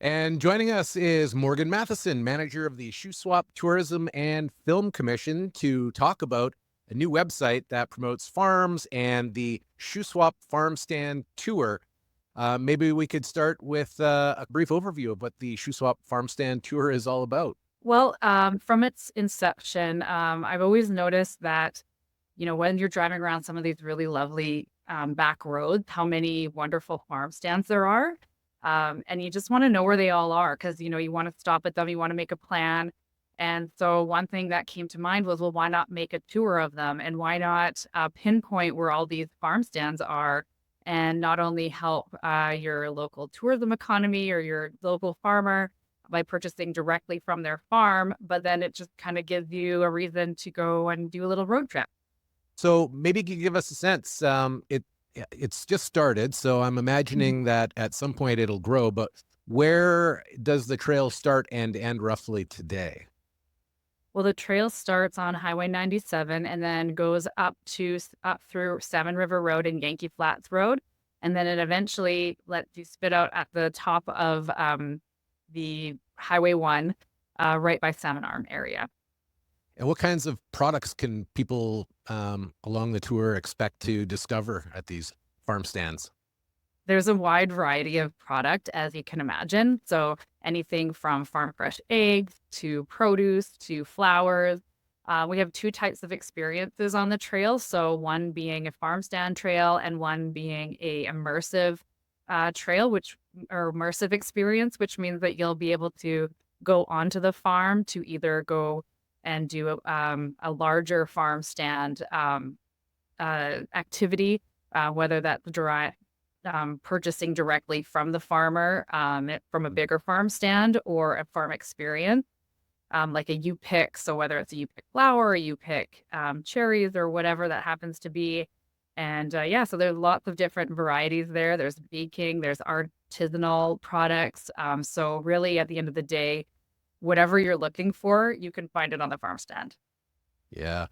And joining us is Morgan Matheson, manager of the Shuswap Tourism and Film Commission, to talk about a new website that promotes farms and the Shuswap Farmstand Tour. Maybe we could start with a brief overview of what the Shuswap Farmstand Tour is all about. Well, from its inception, I've always noticed that, when you're driving around some of these really lovely back roads, how many wonderful farm stands there are. And you just want to know where they all are because, you want to stop at them, you want to make a plan. And so one thing that came to mind was, well, why not make a tour of them? And why not pinpoint where all these farm stands are and not only help your local tourism economy or your local farmer by purchasing directly from their farm, but then it just kind of gives you a reason to go and do a little road trip. So maybe you could give us a sense. It's just started, so I'm Mhm. imagining that at some point it'll grow. But where does the trail start and end roughly today? Well, the trail starts on Highway 97 and then goes up through Salmon River Road and Yankee Flats Road, and then it eventually lets you spit out at the top of the Highway 1, right by Salmon Arm area. And what kinds of products can people along the tour expect to discover at these farm stands? There's a wide variety of product, as you can imagine. So anything from farm fresh eggs to produce to flowers. We have two types of experiences on the trail. So one being a farm stand trail and one being a immersive trail, which or immersive experience, which means that you'll be able to go onto the farm to either go and do a larger farm stand activity, whether that's purchasing directly from the farmer, from a bigger farm stand or a farm experience, like a you pick. So whether it's a you pick flower, or you pick cherries or whatever that happens to be. And yeah, so there's lots of different varieties there. There's baking, there's artisanal products. So really at the end of the day, whatever you're looking for, you can find it on the farm stand. Yeah.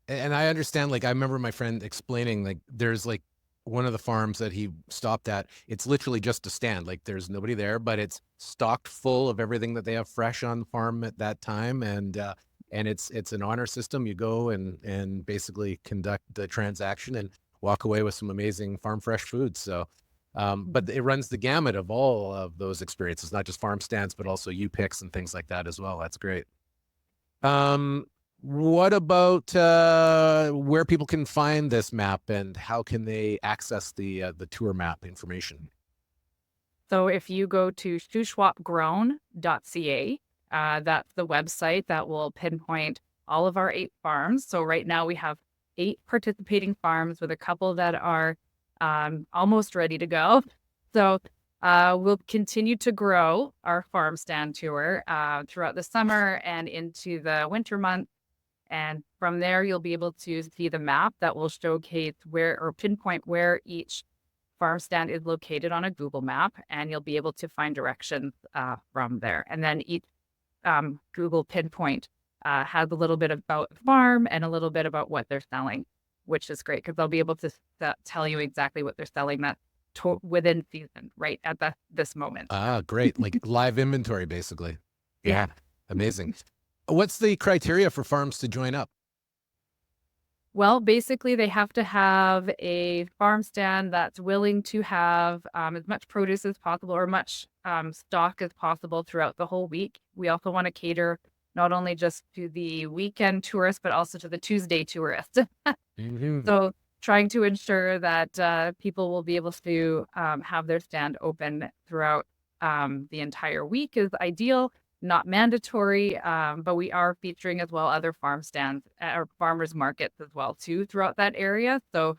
And I understand, like, I remember my friend explaining, like, there's like one of the farms that he stopped at. It's literally just a stand. Like, there's nobody there, but it's stocked full of everything that they have fresh on the farm at that time. And it's an honor system. You go and basically conduct the transaction and walk away with some amazing farm fresh food. So, but it runs the gamut of all of those experiences, not just farm stands, but also U picks and things like that as well. That's great. Um, what about where people can find this map and how can they access the tour map information? So if you go to ShuswapGrown.ca, that's the website that will pinpoint all of our 8 farms. So right now we have 8 participating farms with a couple that are almost ready to go. So we'll continue to grow our farm stand tour throughout the summer and into the winter months. And from there, you'll be able to see the map that will showcase where or pinpoint where each farm stand is located on a Google map, and you'll be able to find directions from there. And then each Google pinpoint has a little bit about the farm and a little bit about what they're selling, which is great because they'll be able to tell you exactly what they're selling within season, right at this moment. Ah, great. Like live inventory, basically. Yeah. Yeah, amazing. What's the criteria for farms to join up? Well, basically, they have to have a farm stand that's willing to have as much produce as possible or much stock as possible throughout the whole week. We also want to cater not only just to the weekend tourists, but also to the Tuesday tourists. Mhm. So, trying to ensure that people will be able to have their stand open throughout the entire week is ideal, not mandatory, but we are featuring as well other farm stands or farmers markets as well too throughout that area. So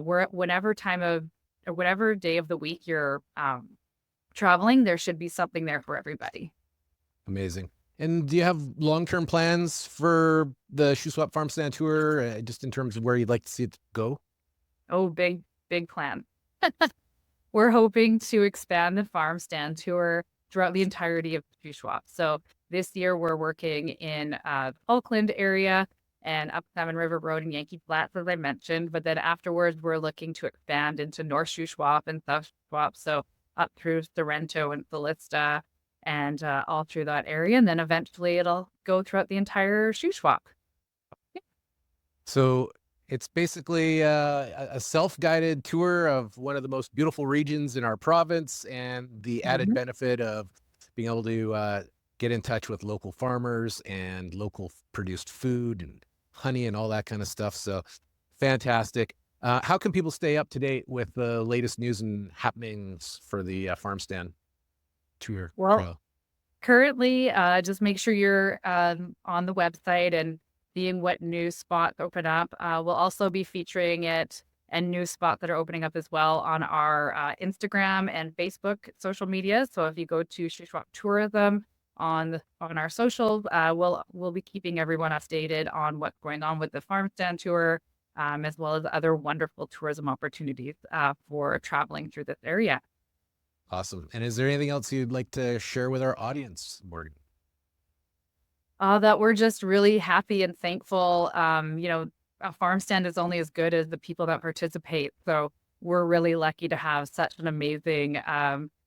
we're at whatever time of or whatever day of the week you're traveling, there should be something there for everybody. Amazing. And do you have long-term plans for the Shuswap Farm Stand Tour, just in terms of where you'd like to see it go? Oh, big plan. We're hoping to expand the farm stand tour throughout the entirety of Shuswap. So this year we're working in the Falkland area and up Salmon River Road and Yankee Flats, as I mentioned. But then afterwards, we're looking to expand into North Shuswap and South Shuswap. So up through Sorrento and Solista. and all through that area. And then eventually it'll go throughout the entire Shuswap. So it's basically a self-guided tour of one of the most beautiful regions in our province, and the added Mhm. benefit of being able to get in touch with local farmers and local produced food and honey and all that kind of stuff. So fantastic. How can people stay up to date with the latest news and happenings for the farm stand tour Well, trail? currently, just make sure you're on the website and seeing what new spots open up. We'll also be featuring it and new spots that are opening up as well on our Instagram and Facebook social media. So if you go to Shuswap Tourism on our socials, we'll be keeping everyone updated on what's going on with the farm stand tour, as well as other wonderful tourism opportunities for traveling through this area. Awesome. And is there anything else you'd like to share with our audience, Morgan? That we're just really happy and thankful. A farm stand is only as good as the people that participate. So we're really lucky to have such an amazing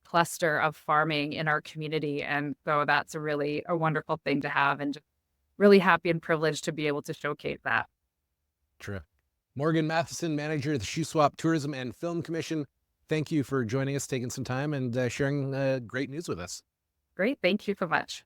cluster of farming in our community. And so that's a wonderful thing to have, and just really happy and privileged to be able to showcase that. True. Morgan Matheson, manager of the Shuswap Tourism and Film Commission. Thank you for joining us, taking some time and sharing great news with us. Great. Thank you so much.